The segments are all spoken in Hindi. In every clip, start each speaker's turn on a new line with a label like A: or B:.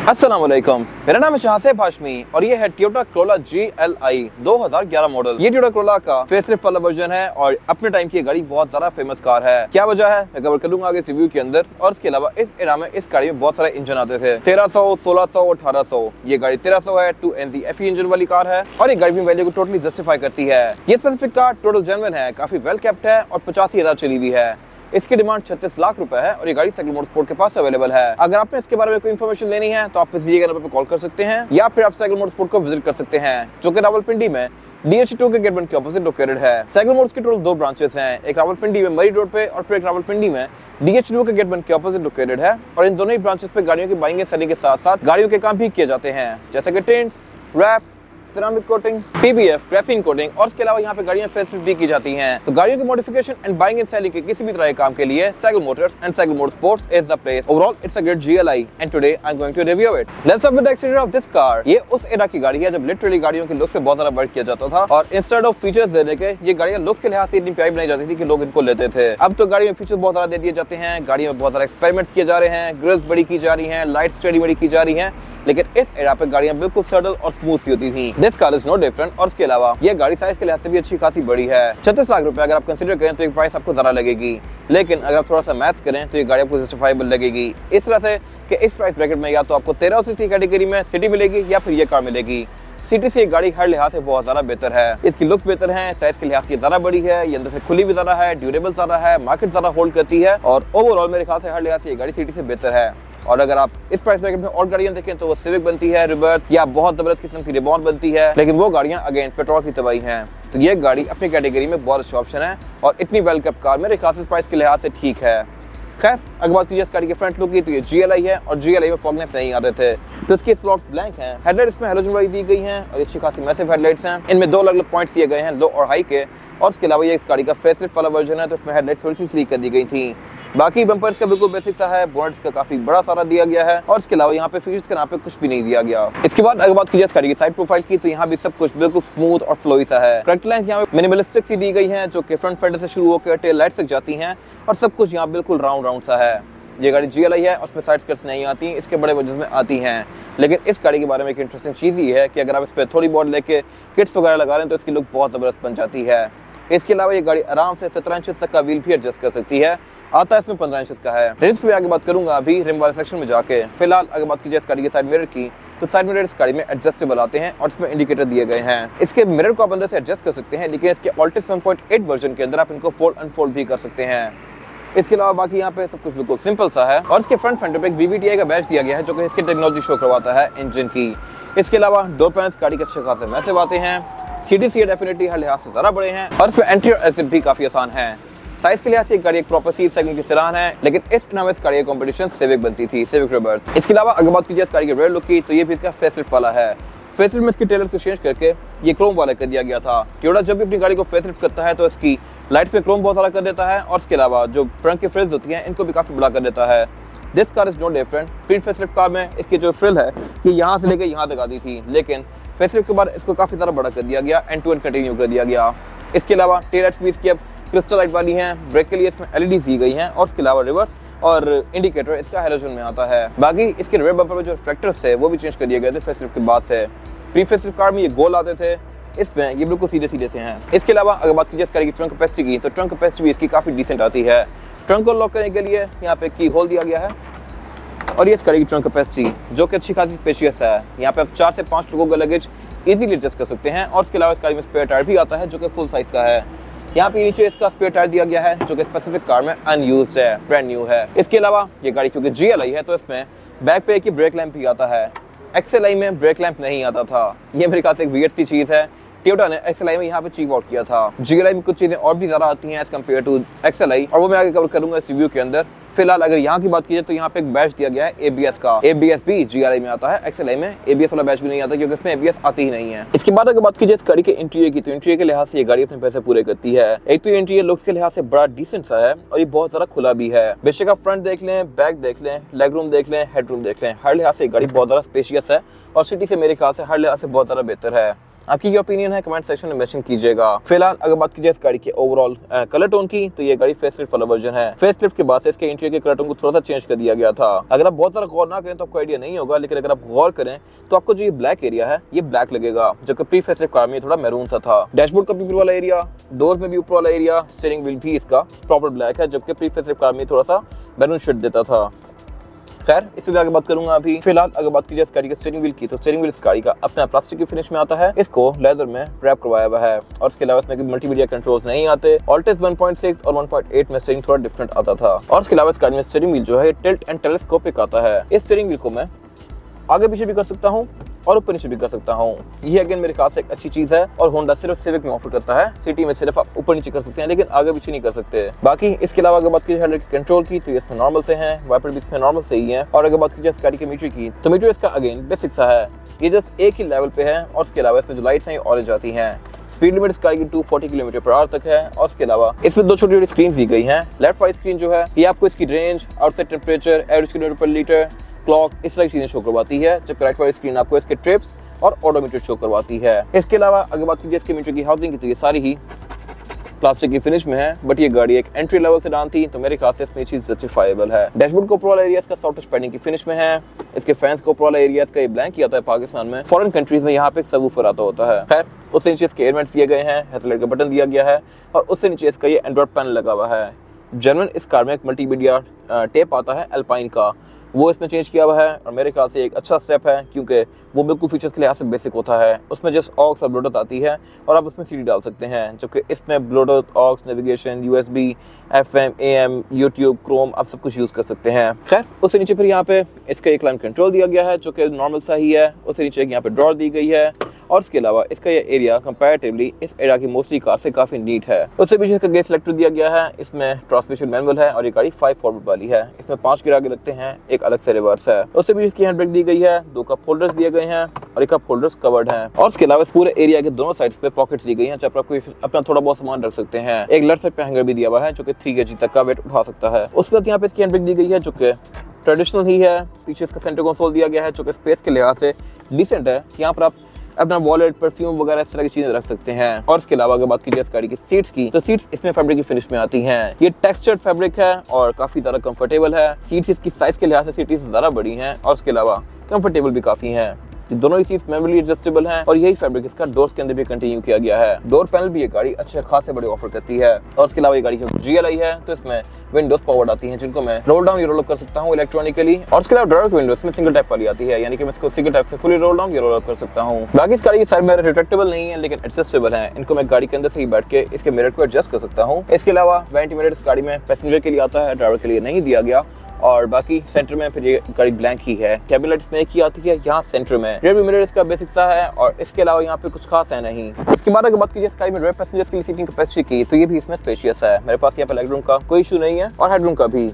A: अस्सलाम वालेकुम, मेरा नाम है शाहसेब हाशमी और ये है टोयोटा कोरोला GLI 2011 मॉडल। ये टोयोटा कोरोला का फेसलिफ्ट वाला वर्जन है और अपने टाइम की गाड़ी बहुत ज्यादा फेमस कार है। क्या वजह है मैं कवर करूंगा आगे इस रिव्यू के अंदर। और इसके अलावा इस एरा में इस गाड़ी में बहुत सारे इंजन आते थे, 1300, 1600, 1800। ये गाड़ी 1300 है, 2NZ FE इंजन वाली कार है और ये गाड़ी वैल्यू को टोटली जस्टिफाई करती है। ये स्पेसिफिक कार टोटल जेन्युइन है, काफी वेल केप्ट है और 85,000 चली हुई है। इसकी डिमांड 36 लाख रुपए है और ये गाड़ी साइकिल मोटरस्पोर्ट के पास अवेलेबल है। अगर आपने इसके बारे में कोई इन्फॉर्मेशन लेनी है तो आप इसी नंबर पर कॉल कर सकते हैं या फिर आप साइकिल मोटरस्पोर्ट को विजिट कर सकते हैं, जो कि रावलपिंडी में DH2 के गेट 1 के ऑपोजिट लोकेटेड है। साइकिल मोटर्स की टोटल 2 ब्रांचेस हैं, एक रावलपिंडी में मरी रोड पे और फिर एक रावलपिंडी में DH2 के गेट 1 के ऑपोजिट लोकेटेड है। और इन दोनों ही ब्रांचेस पे गाड़ियों की बाइंग एंड सेलिंग के साथ साथ गाड़ियों के काम भी किए जाते हैं, जैसे कि tints, wrap, ceramic coating, PBF, graphene coating और इसके अलावा यहाँ पे गाड़ियाँ फेसलिफ्ट भी की जाती हैं। तो गाड़ियों की modification and buying and selling के किसी भी तरह के काम के लिए Cycle Motors and Cycle Motorsports is the place. Overall it's a great GLI and today I am going to review it. Let's start with the exterior of this car. ये उस एरा की गाड़ी है जब लिटरली गाड़ियों के लुक से बहुत ज्यादा वर्क किया जाता था और इंस्टेड ऑफ फीचर्स देने के ये गाड़ियाँ लुक्स के लिहाज से इतनी प्यारी बनाई जाती थी कि लोग इनको लेते थे। अब तो गाड़ी में फीचर्स बहुत ज्यादा दे दिए जाते हैं, गाड़ी में बहुत ज्यादा एक्सपेरिमेंट्स किए जा रहे हैं, ग्रिल्स बड़ी की जा रही हैं, लाइट्स स्टडी बड़ी की जा रही हैं, लेकिन इस एरा पे गाड़ियां बिल्कुल सटल और स्मूथ सी होती थी। This car is no different. और इसके अलावा ये गाड़ी साइज के लिहाज से भी अच्छी खासी बड़ी है। 36 लाख रुपए अगर आप कंसीडर करें तो एक प्राइस आपको ज्यादा लगेगी, लेकिन अगर आप थोड़ा सा मैथ्स करें तो ये गाड़ी आपको जस्टिफाइबल लगेगी इस तरह से कि इस प्राइस ब्रैकेट में या तो आपको 1300cc कैटेगरी में सिटी मिलेगी या फिर ये कार मिलेगी। सिटी से ये गाड़ी हर लिहाज से बहुत ज्यादा बेहतर है। इसकी लुक्स बेहतर है, साइज के लिहाज से ज्यादा बड़ी है, ये अंदर से खुली भी ज्यादा है, ड्यूरेबल ज्यादा है, मार्केट ज्यादा होल्ड करती है और ओवरऑल मेरे ख्याल से हर लिहाज से ये गाड़ी सिटी से बेहतर है। और अगर आप इस प्राइस ब्रैकेट में और गाड़ियां देखें तो वो सिविक बनती है, रिबर्ट या बहुत जबरदस्त किस्म की रिबॉन बनती है, लेकिन वो गाड़ियां अगेन पेट्रोल की तबाही हैं। तो ये गाड़ी अपनी कैटेगरी में बहुत अच्छा ऑप्शन है और इतनी वेल केप्ट कार मेरे ख्याल से प्राइस के लिहाज से ठीक है। खैर अगर बात कीजिए इस गाड़ी के फ्रंट लुक की तो ये GLI है और GLI में फॉग लैंप नहीं आते थे, तो इसके स्लॉट्स ब्लैंक हैं। हेडलाइट्स में हैलोजन वाली दी गई हैं और अच्छी खासी मैसिव हेडलाइट्स हैं। इनमें 2 अलग अलग पॉइंट्स दिए गए हैं, लो और हाई के। और इसके अलावा ये इस गाड़ी का फेसलिफ्ट वाला वर्जन है तो इसमें हेडलाइट्स थोड़ी सी स्लीक कर दी गई थी। बाकी बम्पर्स का बिल्कुल बेसिक सा है, बोनट्स का काफी बड़ा सारा दिया गया है और इसके अलावा यहाँ पे फीचर्स के नाम पे कुछ भी नहीं दिया गया। इसके बाद अगर बात कीजिए इस गाड़ी की साइड प्रोफाइल की तो यहाँ भी सब कुछ बिल्कुल स्मूथ और फ्लोई सा है। करेक्ट लाइंस यहाँ पे मिनिमलिस्टिक सी दी गई हैं, जो कि फ्रंट फेंडर से शुरू होकर टेल लाइट तक जाती हैं और सब कुछ यहाँ बिल्कुल राउंड सा है। ये गाड़ी GLI है और उसमें साइड स्कर्ट्स नहीं आती, इसके बड़े वजन में आती हैं। लेकिन इस गाड़ी के बारे में एक इंटरेस्टिंग चीज़ ये है कि अगर आप इस पर थोड़ी बहुत लेके किट्स वगैरह लगा रहे हैं तो इसकी लुक बहुत ज़बरदस्त बन जाती है। इसके अलावा ये गाड़ी आराम से 17 इंच तक का व्हील भी एडजस्ट कर सकती है, आता है इसमें 15 इंच का है। रिम्स पे आगे बात करूंगा अभी रिम वाले सेक्शन में जाके। फिलहाल अगर बात कीजिए इस गाड़ी के साइड मिरर की तो साइड मिरर इस गाड़ी में एडजस्टेबल आते हैं और इसमें इंडिकेटर दिए गए हैं। इसके मिरर को आप अंदर से एडजस्ट कर सकते हैं, लेकिन इसके Altis 1.8 वर्जन के अंदर आप इनको फोल्ड अनफोल्ड भी कर सकते हैं। इसके अलावा बाकी यहाँ पे सब कुछ बिल्कुल सिंपल सा है और इसके फ्रंट फेंडर पे एक VVTi का बैच दिया गया है, जो कि इसकी टेक्नोलॉजी शो करवाता है इंजन की। इसके अलावा डोर पैनल्स गाड़ी के अच्छे खासे मैसिव आते हैं, सीटी सीट डेफिनेटली हर लिहाज से ज्यादा बड़े हैं और इसमें एंट्री और एग्जिट भी काफी आसान है। साइज के लिहाज से गाड़ी एक प्रॉपर सी सेगमेंट की सिरान है, लेकिन इस नाम इस गाड़ी की कंपटीशन सिविक बनती थी, सिविक रिबर्ट। इसके अलावा अगर बात कीजिए इस गाड़ी के रेयर लुक की तो ये भी इसका फेसलिफ्ट वाला है। फेसलिफ्ट में इसकी टेलर्स को चेंज करके ये क्रोम वाला कर दिया गया था। टोयोटा जब भी अपनी गाड़ी को फेसलिफ्ट करता है तो इसकी लाइट्स में क्रोम बहुत सारा कर देता है और इसके अलावा जो फ्रंट की फ्रिल्स होती हैं इनको भी काफी बड़ा कर देता है। This car is no different. Pre facelift car में इसकी जो फ्रिल है ये यहाँ से लेकर यहाँ तक आती थी, लेकिन फेसलिफ्ट के बाद इसको काफी ज्यादा बड़ा कर दिया गया, एंड टू एंड कंटिन्यू कर दिया गया। इसके अलावा टेल लाइट्स भी इसकी अब क्रिस्टल लाइट वाली हैं, ब्रेक के लिए इसमें LEDs दी गई हैं और इसके अलावा रिवर्स और इंडिकेटर इसका हैलोजन में आता है। बाकी इसके रियर बम्पर में जो रिफ्लेक्टर्स थे वो भी चेंज कर दिए गए थे फेसलिफ्ट के बाद से। प्री फेसलिफ्ट कार में ये गोल आते थे, इसमें ये बिल्कुल सीधे से हैं। इसके अलावा अगर बात कीजिए इस गाड़ी की ट्रंक कैपेसिटी की तो ट्रंक कैपेसिटी भी इसकी काफी डिसेंट आती है। ट्रंक को लॉक करने के लिए यहाँ पे की होल दिया गया है और ये इस गाड़ी की ट्रंक कैपेसिटी जो कि अच्छी खासी स्पेशियस है। यहाँ पे आप 4 से 5 लोगों का लगेज इजीली एडजस्ट कर सकते हैं और इसके अलावा इस गाड़ी में स्पेयर टायर भी आता है जो कि फुल साइज का है। यहाँ पे नीचे इसका स्पेयर टायर दिया गया है जो कि स्पेसिफिक कार में अनयूज्ड है, ब्रांड न्यू है। इसके अलावा ये गाड़ी क्योंकि GLI है तो इसमें बैक पे एक ब्रेक लैंप भी आता है। XLI में ब्रेक लैंप नहीं आता था, ये मेरे ख्याल से एक वियर्ड सी चीज है। टोयोटा ने XLI में यहाँ पे चीप आउट किया था। GLI में कुछ चीजें और भी ज्यादा आती हैं एज कम्पेयर टू XLI और वो मैं आगे कवर करूंगा इस रिव्यू के अंदर। फिलहाल अगर यहाँ की बात कीजिए तो यहाँ पे एक बैच दिया गया है ABS का। ABS भी GLI में आता है, XLI में ABS वाला बैच भी नहीं आता क्योंकि इसमें ABS आती ही नहीं है। इसके बाद अगर बात कीजिए इस गाड़ी के इंटीरियर की तो इंटीरियर के लिहाज से ये गाड़ी अपने पैसे पूरे करती है। एक तो ये इंटीरियर लुक्स के लिहाज से बड़ा डिसेंट सा है और ये बहुत ज्यादा खुला भी है। बेशक आप फ्रंट देख लें, बैक देख लें, लेग रूम देख लें, हेड रूम देख लें, हर लिहाज से गाड़ी बहुत ज्यादा स्पेशियस है और सिटी से मेरे ख्याल से हर लिहाज से बहुत ज्यादा बेहतर है। आपकी क्या ओपिनियन है कमेंट सेक्शन में मेंशन कीजिएगा। फिलहाल अगर बात कीजिए इस गाड़ी के ओवरऑल कलर टोन की, तो ये गाड़ी फेसलिफ्ट वाला वर्जन है। फेसलिफ्ट के बाद से इसके इंटीरियर के कलर टोन को थोड़ा सा चेंज कर दिया गया था। अगर आप बहुत सारा गौर ना करें तो आपको आइडिया नहीं होगा, लेकिन अगर आप गौर करें तो आपको जो ये ब्लैक एरिया है ये ब्लैक लगेगा, जबकि प्री फेसलिफ्ट कार में थोड़ा मैरून सा था। डैशबोर्ड का भी ऊपर वाला एरिया, डोर्स में भी ऊपर वाला एरिया, स्टीयरिंग व्हील भी इसका प्रॉपर ब्लैक है, जबकि प्री फेसलिफ्ट कार में थोड़ा सा मैरून शेड देता था। खैर इस पे आगे बात करूंगा अभी। फिलहाल अगर बात कीजिए इस गाड़ी के स्टीयरिंग व्हील की, तो स्टीयरिंग व्हील इस गाड़ी का अपना प्लास्टिक की फिनिश में आता है। इसको लेदर में रैप करवाया हुआ है और इसके अलावा इसमें मल्टीमीडिया कंट्रोल्स नहीं आते। ऑल्टेस 1.6 और 1.8 में स्टीयरिंग थोड़ा डिफरेंट आता था। और इसके अलावा इस गाड़ी में स्टीयरिंग व्हील जो है टिल्ट एंड टेलीस्कोपिक आता है। इस स्टीयरिंग व्हील को मैं आगे पीछे भी कर सकता हूँ और ऊपर नीचे भी कर सकता हूँ। ये अगेन मेरे ख्याल से एक अच्छी चीज है और होंडा सिर्फ सिविक में ऑफर करता है। सिटी में सिर्फ आप ऊपर नीचे कर सकते हैं, लेकिन आगे पीछे नहीं कर सकते। बाकी इसके अलावा अगर बात कीजिए हेडलाइट के कंट्रोल की, तो ये इसमें नॉर्मल से हैं, वाइपर भी इसमें नॉर्मल से ही है। और अगर बात कीजिए इस गाड़ी के मीटर की, तो मीटर इसका अगेन बेसिक सा है, ये जस्ट एक ही लेवल पे है। और इसके अलावा इसमें जो लाइट्स हैं ऑरेंज आती हैं। स्पीड लिमिट इस गाड़ी की 240 किलोमीटर/आवर तक है। और इसके अलावा इसमें दो छोटी छोटी स्क्रीन दी गई हैं। लेफ्ट वाइज स्क्रीन जो है ये आपको इसकी range, outside temperature, average kilometre पर लीटर, क्लॉक, इस तरह की चीजें शो करवाती है, जबकि राइट वाइज स्क्रीन आपको इसके ट्रिप्स और ऑडोमीटर शो करवाती है। इसके अलावा अगर बात कीजिए इसके मीटर की हाउसिंग की, तो ये सारी ही प्लास्टिक की फिनिश में है, बट ये गाड़ी एक एंट्री लेवल सेडान थी, तो मेरे ख्याल से इसमें चीज जस्टिफाइबल है। डैशबोर्ड का ऊपर वाला एरिया इसका सॉफ्ट टच पैडिंग की फिनिश में है। इसके फैंस का ऊपर वाला एरिया इसका ये ब्लैंक किया था पाकिस्तान में। फॉरेन कंट्रीज में यहाँ पे एक सबवूफर आता होता है। खैर उससे नीचे इसके एयरवेंट्स दिए गए हैं, हेडलाइट का बटन दिया गया है और उससे नीचे इसका ये एंड्रॉइड पैनल लगा हुआ है। जेन्युइन इस कार में एक मल्टीमीडिया टेप आता है एल्पाइन का, वो इसमें चेंज किया हुआ है और मेरे ख्याल से एक अच्छा स्टेप है, क्योंकि वो बिल्कुल फीचर्स के लिहाज से बेसिक होता है। उसमें जस्ट ऑक्स और ब्लूटूथ आती है और आप उसमें सीडी डाल सकते हैं, जबकि इसमें Bluetooth, aux, navigation, USB, FM, AM, YouTube, Chrome आप सब कुछ यूज़ कर सकते हैं। खैर उससे नीचे फिर यहाँ पे इसका एक क्लाइमेट कंट्रोल दिया गया है जो कि नॉर्मल सा ही है। उससे नीचे यहाँ पे ड्रॉर दी गई है और इसके अलावा इसका ये एरिया कंपैरेटिवली इस एरिया की मोस्टली कार से काफी नीट है। उससे पीछे इसका गेयर सेलेक्टर दिया गया है। इसमें ट्रांसमिशन मैनुअल है और ये गाड़ी 5 फॉरवर्ड वाली है। इसमें 5 गियर आगे लगते हैं, एक अलग से रिवर्स है। उससे पीछे इसकी हैंड ब्रेक दी गई है, 2 कप होल्डर्स दिए गए हैं और एक कप होल्डर्स कवर्ड हैं। और इसके अलावा इस पूरे एरिया के दोनों साइड्स पे पॉकेट्स दी गई हैं, जहाँ पर आप अपना थोड़ा बहुत सामान रख सकते हैं। एक लेफ्ट साइड पे हैंगर भी दिया हुआ है जो कि 3 kg तक का वेट उठा सकता है। उसके साथ यहाँ पे इसकी हैंड ब्रेक दी गई है जो कि ट्रेडिशनल ही है। पीछे इसका सेंटर कंसोल दिया गया है जो कि स्पेस के लिहाज से डिसेंट है। यहाँ पर आप अपना वॉलेट, परफ्यूम वगैरह इस तरह की चीजें रख सकते हैं। और इसके अलावा अगर बात कीजिए इस गाड़ी की सीट्स की, तो सीट्स इसमें फैब्रिक की फिनिश में आती हैं। ये टेक्सचर्ड फैब्रिक है और काफी ज्यादा कंफर्टेबल है। सीट्स इसकी साइज के लिहाज से सीट्स ज्यादा बड़ी हैं और इसके अलावा कंफर्टेबल भी काफी हैं। ये दोनों ही सीट्स मैनुअली एडजस्टेबल हैं और यही फैब्रिक इसका डोर्स के अंदर भी कंटिन्यू किया गया है। डोर पैनल भी ये गाड़ी अच्छे खासे बड़े ऑफर करती है। और इसके अलावा ये गाड़ी GLI है, तो इसमें विंडोज पावर्ड आती हैं जिनको मैं रोल डाउन या रोल अप कर सकता हूँ इलेक्ट्रॉनिकली। और इसके अलावा डायरेक्ट विंडोज में सिंगल टैप वाली आती है, यानी कि मैं इसको सिंगल टैप से फुली रोल डाउन या रोल अप कर सकता हूँ। बाकी इस गाड़ी की साइड मिरर रिट्रैक्टेबल नहीं है लेकिन एडजस्टेबल है। इनको मैं गाड़ी के अंदर से ही बैठ के इसके मिरर को एडजस्ट कर सकता हूँ। इसके अलावा वेंटी मिरर इस गाड़ी में पैसेंजर के लिए आता है, ड्राइवर के लिए नहीं दिया गया। और बाकी सेंटर में फिर ये गाड़ी ब्लैंक ही है। कैबिन लाइट इसमें एक ही आती है यहाँ सेंटर में। रेयर मिरर इसका बेसिक सा है और इसके अलावा यहाँ पे कुछ खास है नहीं। इसके बाद अगर बात कीजिए इस गाड़ी में रेयर पैसेंजर्स के लिए सीटिंग कैपेसिटी की, तो ये भी इसमें स्पेशियस है। मेरे पास यहाँ पे लेग रूम का कोई इशू नहीं है और हेड रूम का भी।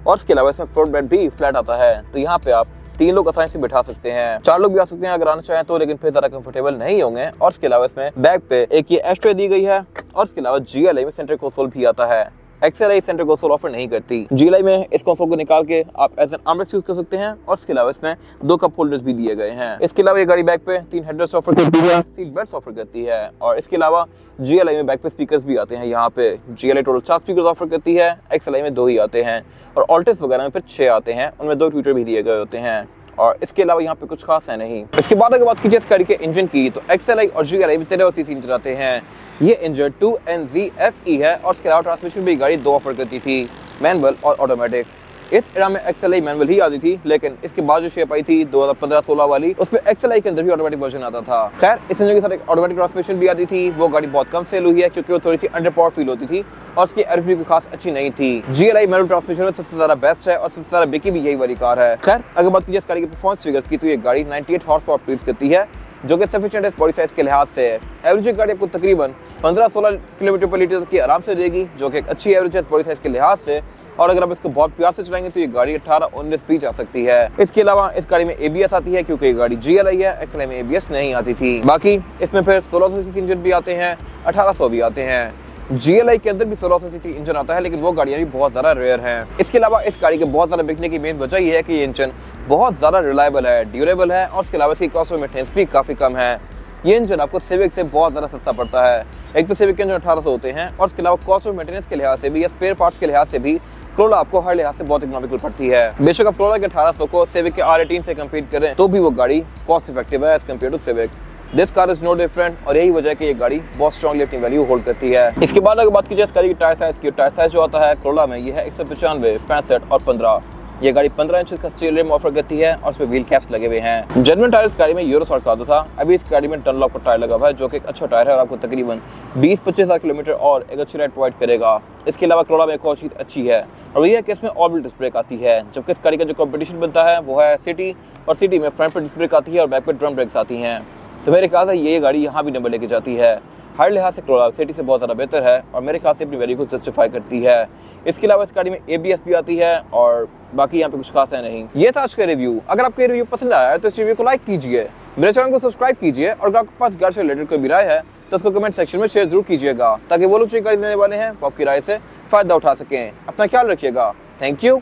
A: और इसके अलावा इसमें फ्लोर बेड भी फ्लैट आता है, तो यहाँ पे आप 3 लोग आसानी से बैठा सकते हैं, 4 लोग भी आ सकते हैं अगर आना चाहें तो, लेकिन फिर ज्यादा कंफर्टेबल नहीं होंगे। और इसके अलावा इसमें बैक पे एक ये एस्ट्रे दी गई है और इसके अलावा GLI में सेंटर कंसोल भी आता है। XLI सेंटर कंसोल ऑफर नहीं करती। GLI में इस कंसोल को निकाल के आप एज एन आर्मरेस्ट यूज कर सकते हैं और इसके अलावा इसमें 2 कप होल्डर्स भी दिए गए हैं। इसके अलावा ये गाड़ी बैक पे 3 हेडरेस्ट ऑफर करती है, सीट बेल्ट ऑफर करती है। और इसके अलावा GLI में बैक पे स्पीकर्स भी आते हैं। यहाँ पे GLI टोटल 4 स्पीकर्स ऑफर करती है, XLI में 2 ही आते हैं और ऑल्टेस वगैरह में फिर 6 आते हैं, उनमें 2 ट्विटर भी दिए गए होते हैं। और इसके अलावा यहाँ पे कुछ खास है नहीं। इसके बाद अगर बात कीजिए इस गाड़ी के इंजन की, तो XLI और GLI में 13 सीसी इंजन आते हैं। ये इंजन 2NZFE है और इसके अलावा ट्रांसमिशन भी गाड़ी 2 ऑफर करती थी, मैनुअल और ऑटोमेटिक। इस एरा में XLI मैनुअल ही आती थी, लेकिन इसके बाद जो शेप आई थी 2015-16 वाली, उसमें XLI के अंदर भी ऑटोमेटिक वर्जन आता था। खैर इस इंजन के साथ एक ऑटोमेटिक ट्रांसमिशन भी आती थी। वो गाड़ी बहुत कम सेल हुई है क्योंकि वो थोड़ी सी अंडर पावर फील होती थी और उसकी एवरेज भी खास अच्छी नहीं थी। GLI मैनुअल ट्रांसमिशन में सबसे ज्यादा बेस्ट है और सबसे ज्यादा बिकी भी यही वाली कार है। खैर अगर बात कीजिए इस गाड़ी के परफॉर्मेंस फिगर्स की, तो ये गाड़ी 98 हॉर्स पावर प्रोड्यूस करती है, जो कि सफिशिएंट है बॉडी साइज के लिहाज से। एवरेज गाड़ी आपको तकरीबन 15-16 किलोमीटर पर लीटर तक की आराम से देगी, जो कि एक अच्छी एवरेज है बॉडी साइज के लिहाज से। और अगर आप इसको बहुत प्यार से चलाएंगे तो ये गाड़ी 18-19 भी जा सकती है। इसके अलावा इस गाड़ी में ABS आती है क्योंकि ये गाड़ी GLI है, XLI में ABS नहीं आती थी। बाकी इसमें फिर 1600 सीसी इंजन भी आते हैं, 1800 भी आते हैं। GLI के अंदर भी 1600 सीसी इंजन आता है, लेकिन वो गाड़ियाँ भी बहुत ज़्यादा रेयर हैं। इसके अलावा इस गाड़ी के बहुत ज़्यादा बिकने की मेन वजह ये है कि ये इंजन बहुत ज़्यादा रिलायबल है, ड्यूरेबल है और इसके अलावा इसकी कॉस्ट ऑफ मेंटेनेंस भी काफ़ी कम है। ये इंजन आपको सिविक से बहुत ज़्यादा सस्ता पड़ता है। एक तो सिविक के इंजन 1800 होते हैं और इसके अलावा कॉस्ट ऑफ मेंटेनेंस के लिहाज से भी या स्पेयर पार्ट्स के लिहाज से भी क्रोला आपको हर लिहाज से बहुत इकोनॉमिकल पड़ती है। बेशक आप क्रोला के 1800 को सिविक के R18 से कंपीट करें तो भी वो गाड़ी कॉस्ट इफेक्टिव है as compare to Civic. This car is no different और यही वजह है कि ये गाड़ी बहुत स्ट्रॉन्गली अपनी वैल्यू होल्ड करती है। इसके बाद अगर बात की जाए इस गाड़ी की टायर साइज की, टायर साइज जो आता है क्रोला में ये है 195, 65 और 15। ये गाड़ी 15 इंच का स्टील रिम ऑफर करती है और इसमें व्हील कैप्स लगे हुए हैं। जेन्युइन टायर इस गाड़ी में यूरो सॉल्ट का आता था, अभी इस गाड़ी में डनलॉप का टायर लगा हुआ है जो कि एक अच्छा टायर है और आपको तकरीबन 20-25 किलोमीटर और एक अच्छी राइड प्रोवाइड करेगा। इसके अलावा क्रोला में एक और चीज़ अच्छी है और वही है कि इसमें ऑल व्हील डिस्क ब्रेक आती है, जबकि इस गाड़ी का जो कॉम्पिटिशन बनता है वो है सिटी, और सिटी में फ्रंट पर डिस्क ब्रेक आती है और बैक पर ड्रम ब्रेक्स आती हैं। तो मेरे ख्याल से ये गाड़ी यहाँ भी नंबर लेके जाती है। हर लिहाज से क्रोला सिटी से बहुत ज़्यादा बेहतर है और मेरे ख्याल से अपनी वैल्यू को जस्टिफाई करती है। इसके अलावा इस गाड़ी में ABS भी आती है और बाकी यहाँ पे कुछ खास है नहीं। ये था आज का रिव्यू। अगर आपको ये रिव्यू पसंद आया है तो इस रिव्यू को लाइक कीजिए, मेरे चैनल को सब्सक्राइब कीजिए और अगर आपके पास गाड़ी से रिलेटेड कोई भी राय है तो उसको कमेंट सेक्शन में शेयर जरूर कीजिएगा ताकि वो लोग जो गाड़ी लेने वाले हैं वो आपकी राय से फायदा उठा सकें। अपना ख्याल रखिएगा। Thank you.